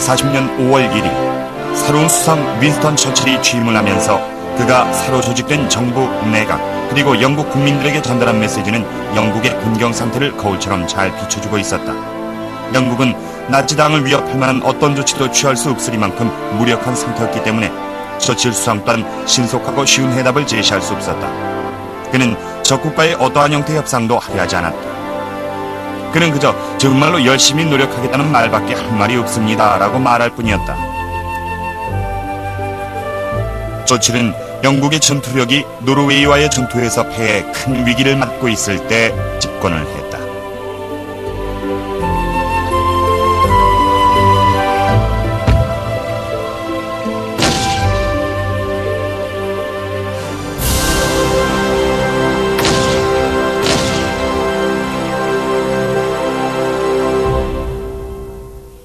1940년 5월 1일 새로운 수상 윈스턴 처칠이 취임을 하면서 그가 새로 조직된 정부, 내각, 그리고 영국 국민들에게 전달한 메시지는 영국의 군경 상태를 거울처럼 잘 비춰주고 있었다. 영국은 나치당을 위협할 만한 어떤 조치도 취할 수 없으리만큼 무력한 상태였기 때문에 처칠 수상 또한 신속하고 쉬운 해답을 제시할 수 없었다. 그는 적국과의 어떠한 형태의 협상도 하려 하지 않았다. 그는 그저 정말로 열심히 노력하겠다는 말밖에 할 말이 없습니다 라고 말할 뿐이었다. 처칠은 영국의 전투력이 노르웨이와의 전투에서 패해 큰 위기를 맞고 있을 때 집권을 했다.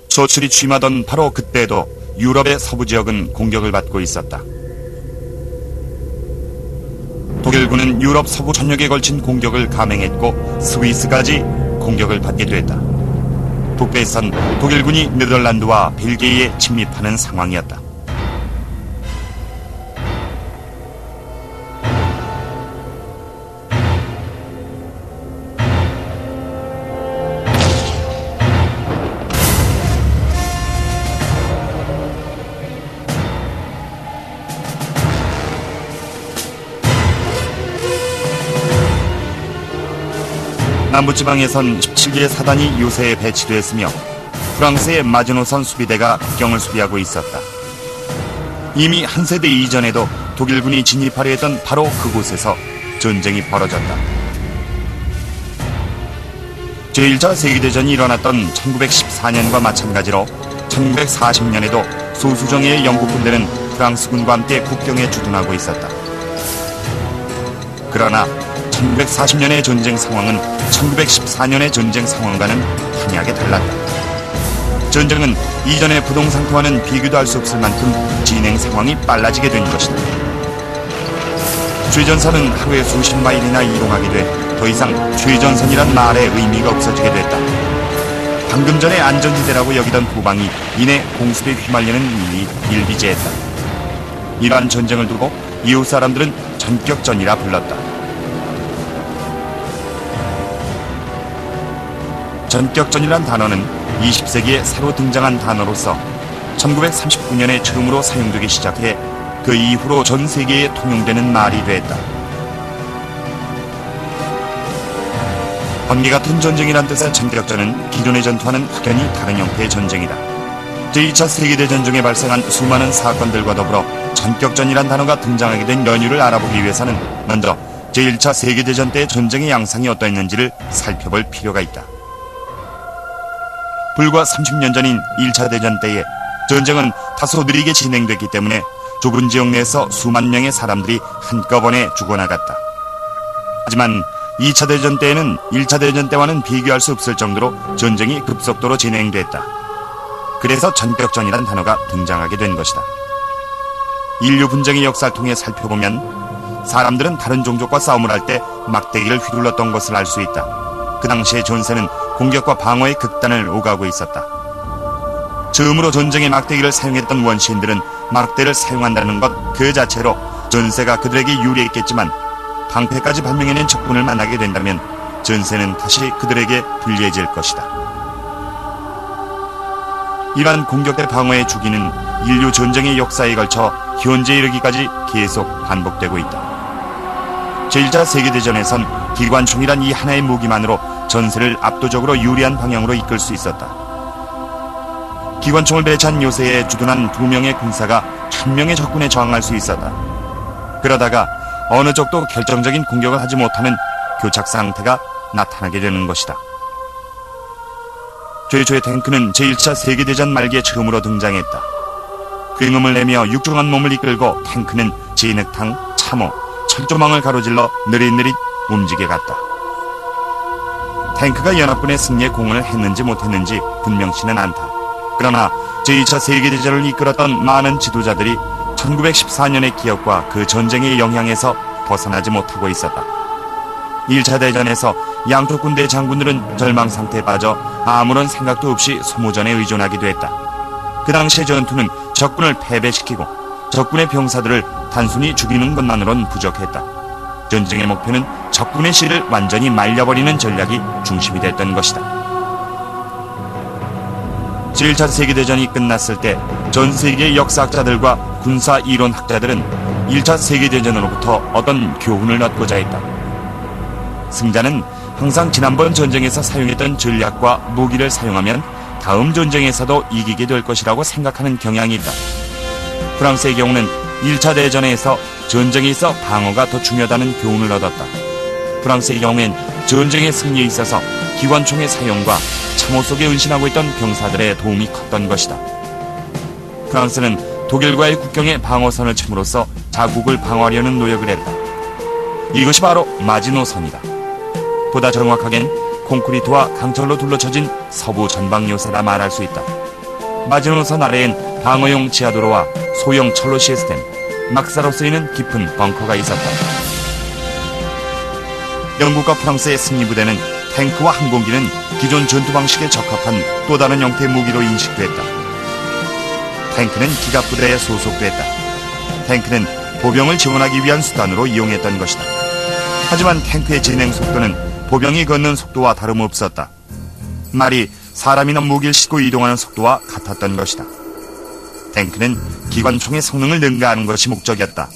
처칠이 취임하던 바로 그때도 유럽의 서부 지역은 공격을 받고 있었다. 독일군은 유럽 서부 전역에 걸친 공격을 감행했고 스위스까지 공격을 받게 됐다. 북부에선 독일군이 네덜란드와 벨기에에 침입하는 상황이었다. 남부지방에선 17개의 사단이 요새에 배치되었으며 프랑스의 마지노선 수비대가 국경을 수비하고 있었다. 이미 한 세대 이전에도 독일군이 진입하려 했던 바로 그곳에서 전쟁이 벌어졌다. 제1차 세계대전이 일어났던 1914년과 마찬가지로 1940년에도 소수정예의 영국 군대는 프랑스군과 함께 국경에 주둔하고 있었다. 그러나 1940년의 전쟁 상황은 1914년의 전쟁 상황과는 한약에 달랐다. 전쟁은 이전의 부동상태와는 비교도 할 수 없을 만큼 진행 상황이 빨라지게 된 것이다. 최전선은 하루에 수십 마일이나 이동하게 돼 더 이상 최전선이란 말의 의미가 없어지게 됐다. 방금 전에 안전지대라고 여기던 후방이 이내 공습에 휘말리는 일이 일비재했다. 이러한 전쟁을 두고 이웃 사람들은 전격전이라 불렀다. 전격전이란 단어는 20세기에 새로 등장한 단어로서 1939년에 처음으로 사용되기 시작해 그 이후로 전 세계에 통용되는 말이 됐다. 번개 같은 전쟁이란 뜻의 전격전은 기존의 전투와는 확연히 다른 형태의 전쟁이다. 제2차 세계대전 중에 발생한 수많은 사건들과 더불어 전격전이란 단어가 등장하게 된 연유를 알아보기 위해서는 먼저 제1차 세계대전 때의 전쟁의 양상이 어떠했는지를 살펴볼 필요가 있다. 불과 30년 전인 1차 대전 때에 전쟁은 다소 느리게 진행됐기 때문에 좁은 지역 내에서 수만 명의 사람들이 한꺼번에 죽어나갔다. 하지만 2차 대전 때에는 1차 대전 때와는 비교할 수 없을 정도로 전쟁이 급속도로 진행됐다. 그래서 전격전이란 단어가 등장하게 된 것이다. 인류 분쟁의 역사를 통해 살펴보면 사람들은 다른 종족과 싸움을 할 때 막대기를 휘둘렀던 것을 알 수 있다. 그 당시의 전세는 공격과 방어의 극단을 오가고 있었다. 처음으로 전쟁에 막대기를 사용했던 원시인들은 막대를 사용한다는 것 그 자체로 전세가 그들에게 유리했겠지만 방패까지 발명해낸 적군을 만나게 된다면 전세는 다시 그들에게 불리해질 것이다. 이러한 공격대 방어의 주기는 인류 전쟁의 역사에 걸쳐 현재 이르기까지 계속 반복되고 있다. 제1차 세계대전에선 기관총이란 이 하나의 무기만으로 전세를 압도적으로 유리한 방향으로 이끌 수 있었다. 기관총을 배치한 요새에 주둔한 2명의 군사가 1000명의 적군에 저항할 수 있었다. 그러다가 어느 쪽도 결정적인 공격을 하지 못하는 교착 상태가 나타나게 되는 것이다. 최초의 탱크는 제1차 세계대전 말기에 처음으로 등장했다. 굉음을 내며 육중한 몸을 이끌고 탱크는 진흙탕, 참호, 철조망을 가로질러 느릿느릿 움직여갔다. 탱크가 연합군의 승리에 공헌을 했는지 못했는지 분명치는 않다. 그러나 제2차 세계대전을 이끌었던 많은 지도자들이 1914년의 기억과 그 전쟁의 영향에서 벗어나지 못하고 있었다. 1차 대전에서 양쪽 군대 장군들은 절망 상태에 빠져 아무런 생각도 없이 소모전에 의존하기도 했다. 그 당시의 전투는 적군을 패배시키고 적군의 병사들을 단순히 죽이는 것만으론 부족했다. 전쟁의 목표는 적군의 씨를 완전히 말려버리는 전략이 중심이 됐던 것이다. 제1차 세계대전이 끝났을 때 전 세계의 역사학자들과 군사 이론학자들은 1차 세계대전으로부터 어떤 교훈을 얻고자 했다. 승자는 항상 지난번 전쟁에서 사용했던 전략과 무기를 사용하면 다음 전쟁에서도 이기게 될 것이라고 생각하는 경향이 있다. 프랑스의 경우는 1차 대전에서 전쟁에 있어 방어가 더 중요하다는 교훈을 얻었다. 프랑스의 경우엔 전쟁의 승리에 있어서 기관총의 사용과 참호 속에 은신하고 있던 병사들의 도움이 컸던 것이다. 프랑스는 독일과의 국경에 방어선을 침으로써 자국을 방어하려는 노력을 했다. 이것이 바로 마지노선이다. 보다 정확하겐 콘크리트와 강철로 둘러쳐진 서부 전방 요새라 말할 수 있다. 마지노선 아래엔 방어용 지하도로와 소형 철로 시스템, 막사로 쓰이는 깊은 벙커가 있었다. 영국과 프랑스의 승리부대는 탱크와 항공기는 기존 전투 방식에 적합한 또 다른 형태의 무기로 인식됐다. 탱크는 기갑부대에 소속됐다. 탱크는 보병을 지원하기 위한 수단으로 이용했던 것이다. 하지만 탱크의 진행 속도는 보병이 걷는 속도와 다름없었다. 말이 사람이나 무기를 싣고 이동하는 속도와 같았던 것이다. 탱크는 기관총의 성능을 능가하는 것이 목적이었다.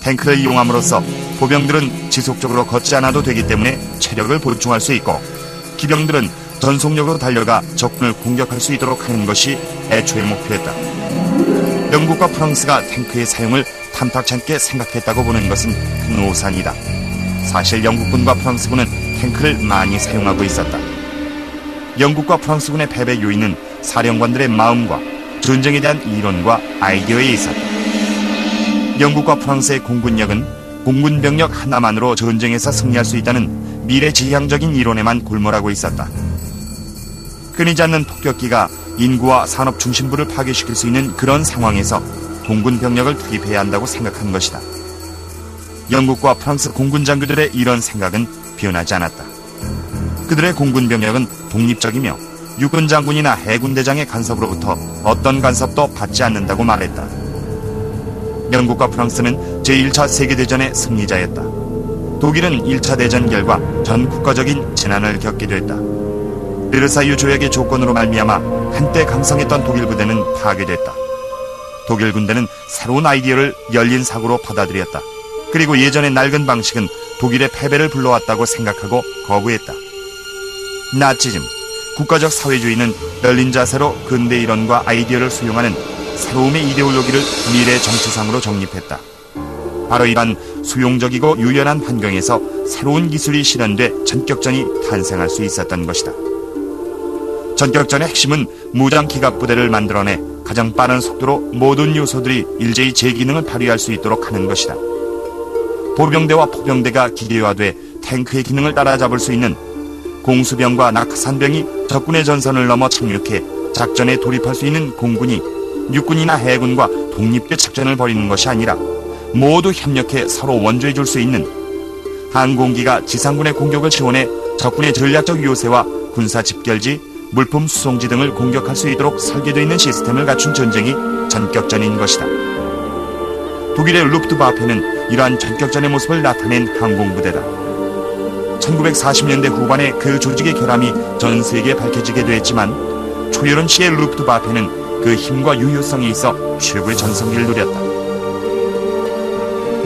탱크를 이용함으로써 보병들은 지속적으로 걷지 않아도 되기 때문에 체력을 보충할 수 있고, 기병들은 전속력으로 달려가 적군을 공격할 수 있도록 하는 것이 애초의 목표였다. 영국과 프랑스가 탱크의 사용을 탐탁찮게 생각했다고 보는 것은 큰 오산이다. 사실 영국군과 프랑스군은 탱크를 많이 사용하고 있었다. 영국과 프랑스군의 패배 요인은 사령관들의 마음과 전쟁에 대한 이론과 아이디어에 있었다. 영국과 프랑스의 공군력은 공군 병력 하나만으로 전쟁에서 승리할 수 있다는 미래지향적인 이론에만 골몰하고 있었다. 끊이지 않는 폭격기가 인구와 산업 중심부를 파괴시킬 수 있는 그런 상황에서 공군 병력을 투입해야 한다고 생각한 것이다. 영국과 프랑스 공군 장교들의 이런 생각은 변하지 않았다. 그들의 공군 병력은 독립적이며 육군 장군이나 해군 대장의 간섭으로부터 어떤 간섭도 받지 않는다고 말했다. 영국과 프랑스는 제1차 세계대전의 승리자였다. 독일은 1차 대전 결과 전 국가적인 재난을 겪게 됐다. 베르사유 조약의 조건으로 말미암아 한때 강성했던 독일 부대는 파괴됐다. 독일 군대는 새로운 아이디어를 열린 사고로 받아들였다. 그리고 예전의 낡은 방식은 독일의 패배를 불러왔다고 생각하고 거부했다. 나치즘, 국가적 사회주의는 열린 자세로 근대 이론과 아이디어를 수용하는 새로움의 이데올로기를 미래 정치상으로 정립했다. 바로 이러한 수용적이고 유연한 환경에서 새로운 기술이 실현돼 전격전이 탄생할 수 있었던 것이다. 전격전의 핵심은 무장 기갑부대를 만들어내 가장 빠른 속도로 모든 요소들이 일제히 제 기능을 발휘할 수 있도록 하는 것이다. 보병대와 포병대가 기계화돼 탱크의 기능을 따라잡을 수 있는 공수병과 낙하산병이 적군의 전선을 넘어 착륙해 작전에 돌입할 수 있는 공군이 육군이나 해군과 독립대 작전을 벌이는 것이 아니라 모두 협력해 서로 원조해 줄 수 있는, 항공기가 지상군의 공격을 지원해 적군의 전략적 요새와 군사 집결지, 물품 수송지 등을 공격할 수 있도록 설계되어 있는 시스템을 갖춘 전쟁이 전격전인 것이다. 독일의 루프트와페는 이러한 전격전의 모습을 나타낸 항공부대다. 1940년대 후반에 그 조직의 결함이 전 세계에 밝혀지게 됐지만 초여름 시의 루프트와페는 그 힘과 유효성에 있어 최고의 전성기를 누렸다.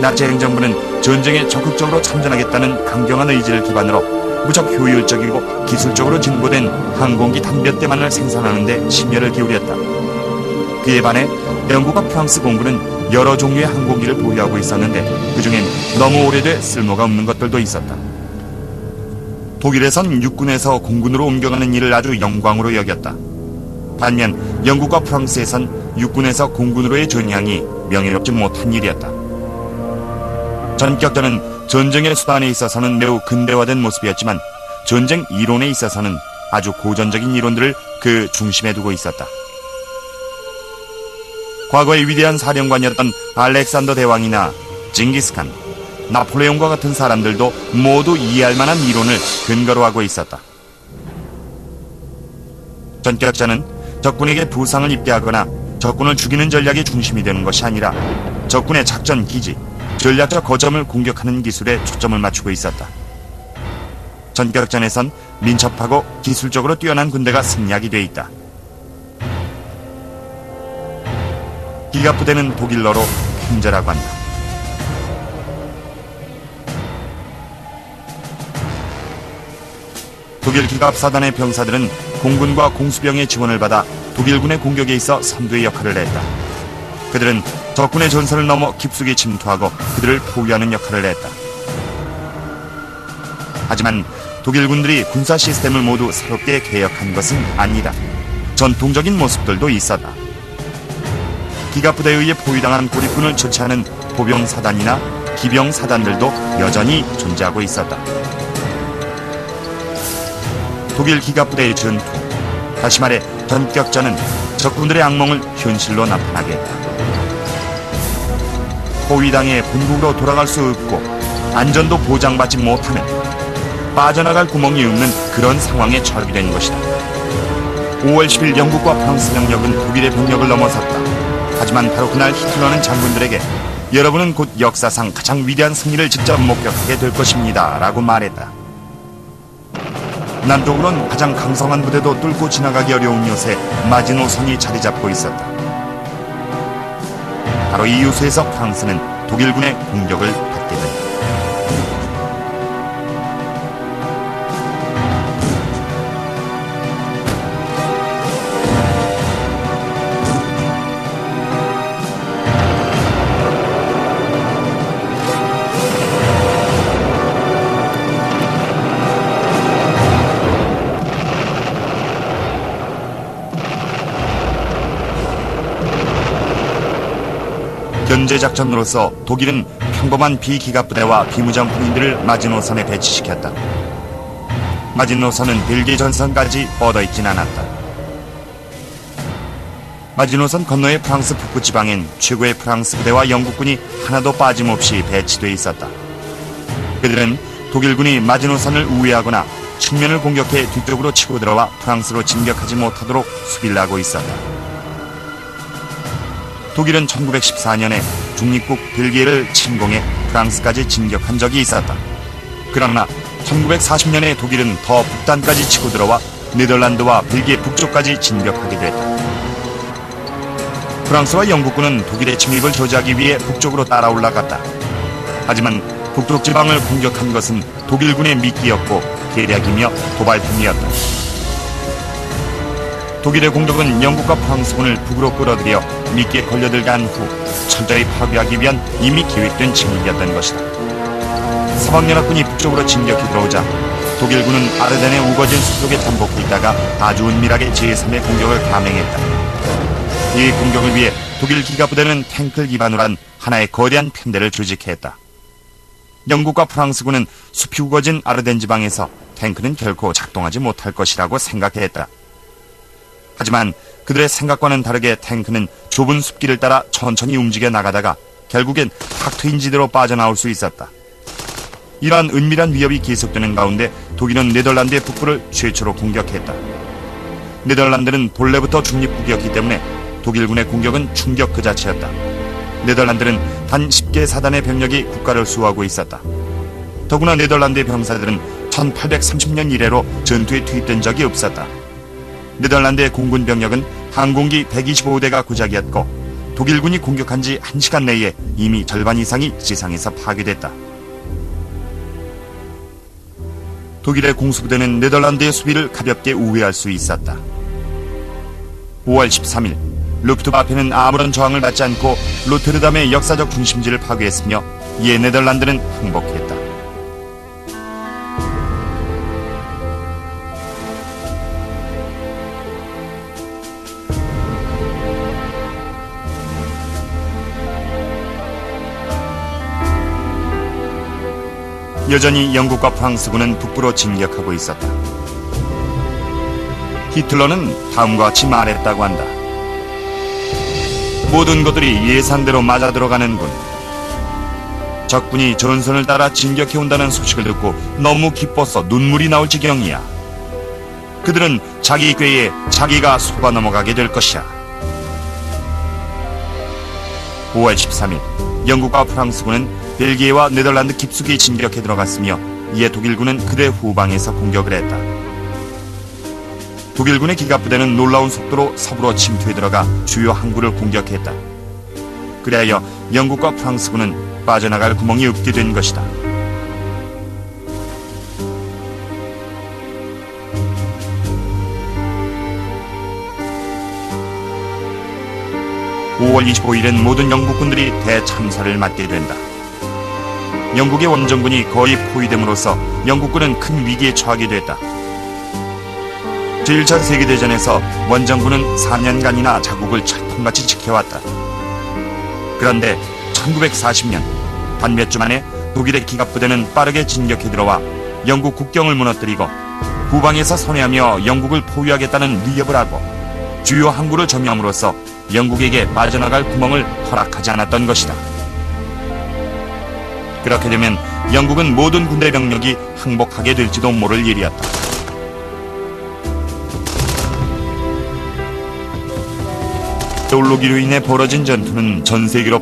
나치 행정부는 전쟁에 적극적으로 참전하겠다는 강경한 의지를 기반으로 무척 효율적이고 기술적으로 진보된 항공기 단몇대만을 생산하는 데 심혈을 기울였다. 그에 반해 영국과 프랑스 공군은 여러 종류의 항공기를 보유하고 있었는데 그 중엔 너무 오래돼 쓸모가 없는 것들도 있었다. 독일에선 육군에서 공군으로 옮겨가는 일을 아주 영광으로 여겼다. 반면 영국과 프랑스에선 육군에서 공군으로의 전향이 명예롭지 못한 일이었다. 전격전은 전쟁의 수단에 있어서는 매우 근대화된 모습이었지만 전쟁 이론에 있어서는 아주 고전적인 이론들을 그 중심에 두고 있었다. 과거의 위대한 사령관이었던 알렉산더 대왕이나 징기스칸, 나폴레옹과 같은 사람들도 모두 이해할 만한 이론을 근거로 하고 있었다. 전격전은 적군에게 부상을 입게 하거나 적군을 죽이는 전략이 중심이 되는 것이 아니라 적군의 작전 기지, 전략적 거점을 공격하는 기술에 초점을 맞추고 있었다. 전격전에선 민첩하고 기술적으로 뛰어난 군대가 승리하게 돼 있다. 기갑부대는 독일어로 펜저라고 한다. 독일 기갑사단의 병사들은 공군과 공수병의 지원을 받아 독일군의 공격에 있어 선두의 역할을 했다. 그들은 적군의 전선을 넘어 깊숙이 침투하고 그들을 포위하는 역할을 했다. 하지만 독일군들이 군사 시스템을 모두 새롭게 개혁한 것은 아니다. 전통적인 모습들도 있었다. 기갑부대에 의해 포위당한 고립군을 처치하는 보병사단이나 기병사단들도 여전히 존재하고 있었다. 독일 기갑부대의 전투, 다시 말해 전격전은 적군들의 악몽을 현실로 나타나게 했다. 포위당해 본국으로 돌아갈 수 없고 안전도 보장받지 못하는, 빠져나갈 구멍이 없는 그런 상황에 처하게 된 것이다. 5월 10일 영국과 프랑스 병력은 독일의 병력을 넘어섰다. 하지만 바로 그날 히틀러는 장군들에게 여러분은 곧 역사상 가장 위대한 승리를 직접 목격하게 될 것입니다 라고 말했다. 남쪽으론 가장 강성한 부대도 뚫고 지나가기 어려운 요새 마지노선이 자리 잡고 있었다. 바로 이 요소에서 프랑스는 독일군의 공격을 받게 된다. 견제작전으로서 독일은 평범한 비기갑부대와 비무장군인들을 마지노선에 배치시켰다. 마지노선은 벨기에 전선까지 뻗어있진 않았다. 마지노선 건너의 프랑스 북부 지방엔 최고의 프랑스 부대와 영국군이 하나도 빠짐없이 배치돼 있었다. 그들은 독일군이 마지노선을 우회하거나 측면을 공격해 뒤쪽으로 치고 들어와 프랑스로 진격하지 못하도록 수비를 하고 있었다. 독일은 1914년에 중립국 벨기에를 침공해 프랑스까지 진격한 적이 있었다. 그러나 1940년에 독일은 더 북단까지 치고 들어와 네덜란드와 벨기에 북쪽까지 진격하게 됐다. 프랑스와 영국군은 독일의 침입을 저지하기 위해 북쪽으로 따라 올라갔다. 하지만 북쪽 지방을 공격한 것은 독일군의 미끼였고 계략이며 도발품이었다. 독일의 공격은 영국과 프랑스군을 북으로 끌어들여 미끼에 걸려들게 한 후 철저히 파괴하기 위한 이미 계획된 침입이었던 것이다. 서방연합군이 북쪽으로 진격해 들어오자 독일군은 아르덴의 우거진 숲속에 잠복해 있다가 아주 은밀하게 제3의 공격을 감행했다. 이 공격을 위해 독일 기갑부대는 탱크를 기반으로 한 하나의 거대한 편대를 조직했다. 영국과 프랑스군은 숲이 우거진 아르덴 지방에서 탱크는 결코 작동하지 못할 것이라고 생각했다. 하지만 그들의 생각과는 다르게 탱크는 좁은 숲길을 따라 천천히 움직여 나가다가 결국엔 탁 트인 지대로 빠져나올 수 있었다. 이러한 은밀한 위협이 계속되는 가운데 독일은 네덜란드의 북부를 최초로 공격했다. 네덜란드는 본래부터 중립국이었기 때문에 독일군의 공격은 충격 그 자체였다. 네덜란드는 단 10개 사단의 병력이 국가를 수호하고 있었다. 더구나 네덜란드의 병사들은 1830년 이래로 전투에 투입된 적이 없었다. 네덜란드의 공군 병력은 항공기 125대가 고작이었고 독일군이 공격한 지 1시간 내에 이미 절반 이상이 지상에서 파괴됐다. 독일의 공수부대는 네덜란드의 수비를 가볍게 우회할 수 있었다. 5월 13일 루프트와페는 아무런 저항을 받지 않고 로테르담의 역사적 중심지를 파괴했으며 이에 네덜란드는 항복했다. 여전히 영국과 프랑스군은 북부로 진격하고 있었다. 히틀러는 다음과 같이 말했다고 한다. 모든 것들이 예상대로 맞아 들어가는군. 적군이 전선을 따라 진격해온다는 소식을 듣고 너무 기뻐서 눈물이 나올 지경이야. 그들은 자기 꾀에 자기가 속아 넘어가게 될 것이야. 5월 13일, 영국과 프랑스군은 벨기에와 네덜란드 깊숙이 진격해 들어갔으며 이에 독일군은 그들의 후방에서 공격을 했다. 독일군의 기갑부대는 놀라운 속도로 서부로 침투해 들어가 주요 항구를 공격했다. 그리하여 영국과 프랑스군은 빠져나갈 구멍이 없게 된 것이다. (5월 25일엔) 모든 영국군들이 대참사를 맞게 된다. 영국의 원정군이 거의 포위됨으로써 영국군은 큰 위기에 처하게 됐다. 제1차 세계대전에서 원정군은 4년간이나 자국을 철통같이 지켜왔다. 그런데 1940년 단 몇 주 만에 독일의 기갑부대는 빠르게 진격해 들어와 영국 국경을 무너뜨리고 후방에서 선회하며 영국을 포위하겠다는 위협을 하고 주요 항구를 점령함으로써 영국에게 빠져나갈 구멍을 허락하지 않았던 것이다. 그렇게 되면 영국은 모든 군대 병력이 항복하게 될지도 모를 일이었다. 올로기로 인해 벌어진 전투는 전 세계로